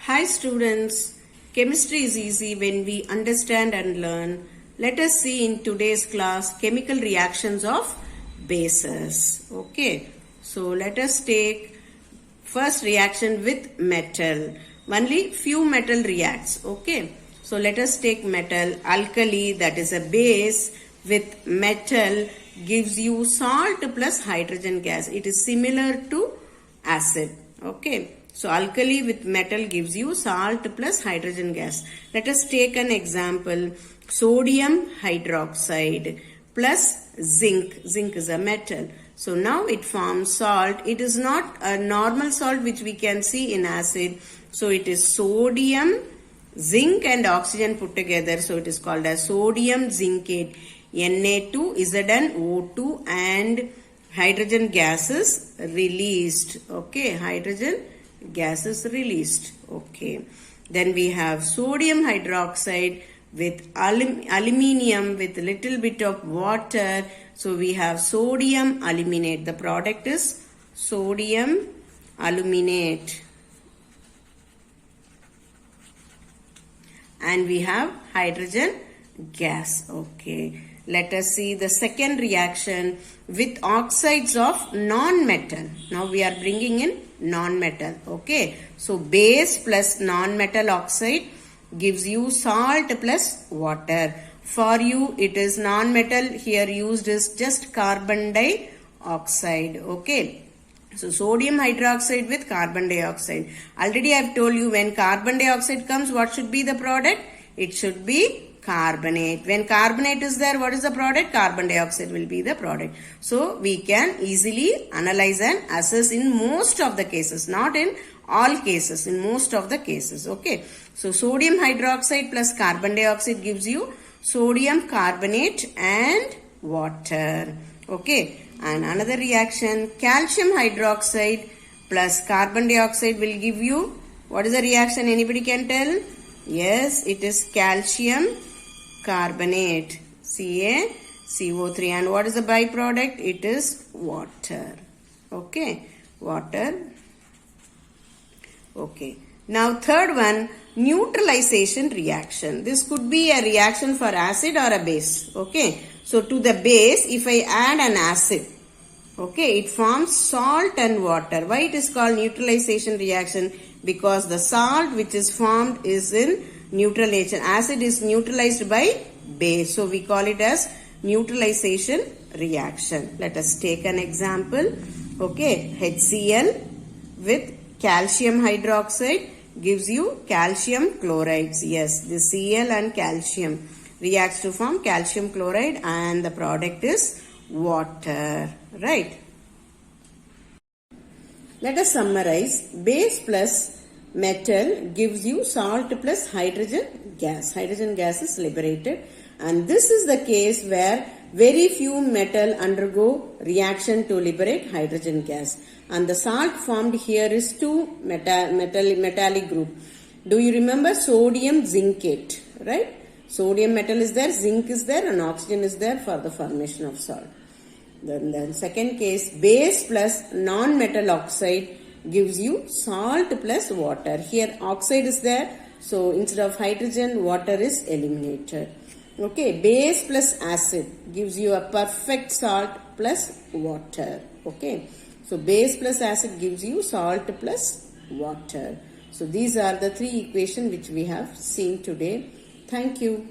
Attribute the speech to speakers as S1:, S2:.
S1: Hi students, chemistry is easy when we understand and learn. Let us see in today's class chemical reactions of bases. Okay, so let us take first reaction with metal. Only few metal reacts. Okay, so let us take metal. Alkali, that is a base with metal, gives you salt plus hydrogen gas. It is similar to acid. Okay. So alkali with metal gives you salt plus hydrogen gas. Let us take an example. Sodium hydroxide plus zinc. Zinc is a metal. So now it forms salt. It is not a normal salt which we can see in acid. So it is sodium, zinc and oxygen put together. So it is called as sodium zincate. Na2, ZnO2 and hydrogen gas is released. Okay, hydrogen gas is released. Okay, then we have sodium hydroxide with aluminium with little bit of water. So we have sodium aluminate. The product is sodium aluminate. And we have hydrogen gas. Okay, let us see the second reaction with oxides of non-metal. Now we are bringing in non-metal. Okay, so base plus non-metal oxide gives you salt plus water. For you it is non-metal, here used is just carbon dioxide. Okay, so sodium hydroxide with carbon dioxide. Already I have told you when carbon dioxide comes, what should be the product? It should be carbonate. When carbonate is there, what is the product? Carbon dioxide will be the product. So we can easily analyze and assess in most of the cases, not in all cases, in most of the cases. Okay, so sodium hydroxide plus carbon dioxide gives you sodium carbonate and water. Okay, and another reaction, calcium hydroxide plus carbon dioxide will give you, what is the reaction? Anybody can tell? Yes, it is calcium carbonate, CaCO3, and what is the byproduct? It is water. Okay, water. Okay, now third one, neutralization reaction. This could be a reaction for acid or a base. Okay, so to the base, if I add an acid, okay, it forms salt and water. Why it is called neutralization reaction? Because the salt which is formed is in neutralization. Acid is neutralized by base. So we call it as neutralization reaction. Let us take an example. Okay, HCl with calcium hydroxide gives you calcium chlorides. Yes, the Cl and calcium reacts to form calcium chloride and the product is water. Right. Let us summarize. Base plus metal gives you salt plus hydrogen gas. Hydrogen gas is liberated, and this is the case where very few metal undergo reaction to liberate hydrogen gas, and the salt formed here is two metallic group. Do you remember sodium zincate, right? Sodium metal is there, zinc is there, and oxygen is there for the formation of salt. Then second case, base plus non-metal oxide gives you salt plus water. Here oxide is there, so instead of hydrogen, water is eliminated. Okay, base plus acid gives you a perfect salt plus water. Okay, so base plus acid gives you salt plus water. So these are the three equations which we have seen today. Thank you.